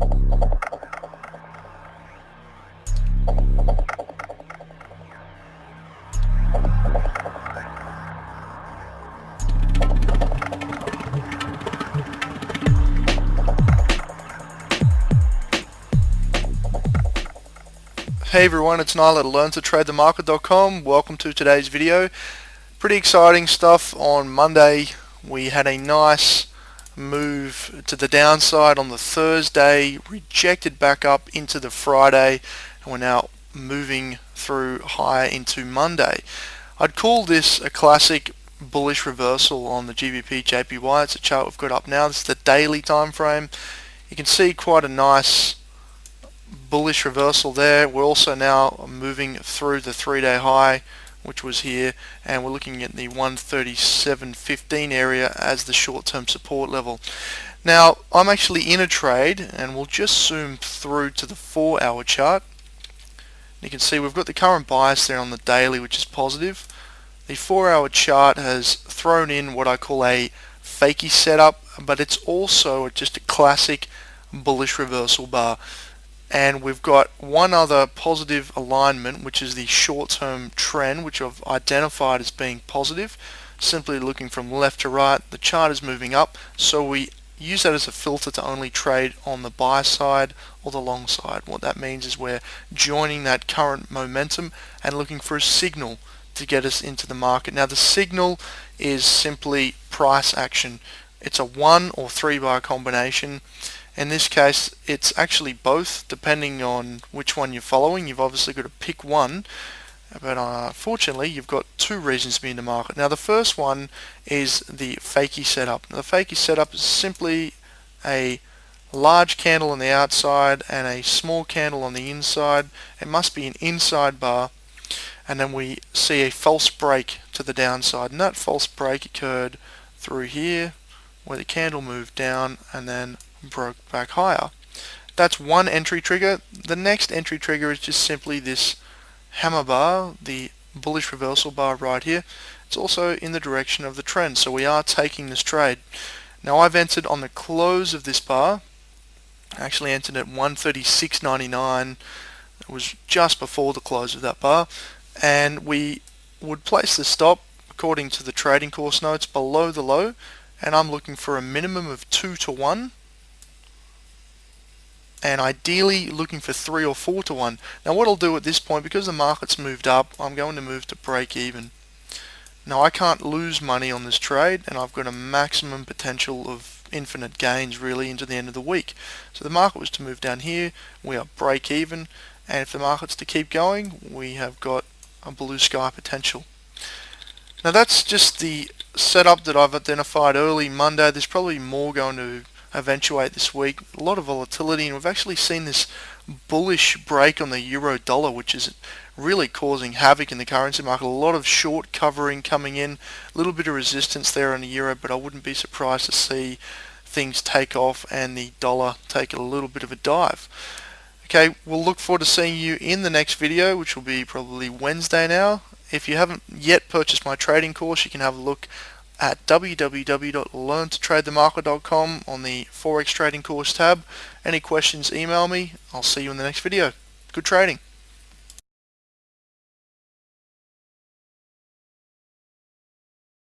Hey everyone, it's Niall at LearnToTradeTheMarket.com. Welcome to today's video. Pretty exciting stuff on Monday. We had a nice move to the downside on the Thursday, rejected back up into the Friday, and we're now moving through higher into Monday. I'd call this a classic bullish reversal on the GBP JPY. It's a chart we've got up now. This is the daily time frame. You can see quite a nice bullish reversal there. We're also now moving through the 3-day high, which was here, and we're looking at the 137.15 area as the short-term support level. Now I'm actually in a trade, and we'll just zoom through to the 4-hour chart. You can see we've got the current bias there on the daily, which is positive. The 4-hour chart has thrown in what I call a fakey setup, but it's also just a classic bullish reversal bar. And we've got one other positive alignment, which is the short-term trend, which I've identified as being positive. Simply looking from left to right, the chart is moving up, so we use that as a filter to only trade on the buy side or the long side. What that means is we're joining that current momentum and looking for a signal to get us into the market. Now the signal is simply price action. It's a 1 or 3 bar combination. In this case, it's actually both, depending on which one you're following. You've obviously got to pick one, but fortunately you've got 2 reasons to be in the market. Now the first one is the fakey setup. Now, the fakey setup is simply a large candle on the outside and a small candle on the inside. It must be an inside bar, and then we see a false break to the downside, and that false break occurred through here where the candle moved down and then broke back higher. That's one entry trigger. The next entry trigger is just simply this hammer bar, the bullish reversal bar right here. It's also in the direction of the trend, so we are taking this trade. Now I've entered on the close of this bar. I actually entered at 136.99. It was just before the close of that bar, and we would place the stop according to the trading course notes below the low, and I'm looking for a minimum of 2 to 1. And ideally looking for 3 or 4 to 1. Now what I'll do at this point, because the market's moved up, I'm going to move to break even. Now I can't lose money on this trade, and I've got a maximum potential of infinite gains really into the end of the week. So the market was to move down here, we are break even, and if the market's to keep going, we have got a blue sky potential. Now that's just the setup that I've identified early Monday. There's probably more going to eventuate this week. A lot of volatility, and we've actually seen this bullish break on the euro dollar, which is really causing havoc in the currency market. A lot of short covering coming in, a little bit of resistance there on the euro, but I wouldn't be surprised to see things take off and the dollar take a little bit of a dive. Okay, we'll look forward to seeing you in the next video, which will be probably Wednesday now. If you haven't yet purchased my trading course, you can have a look at www.learntotradethemarket.com on the Forex trading course tab. Any questions, email me. I'll see you in the next video. Good trading.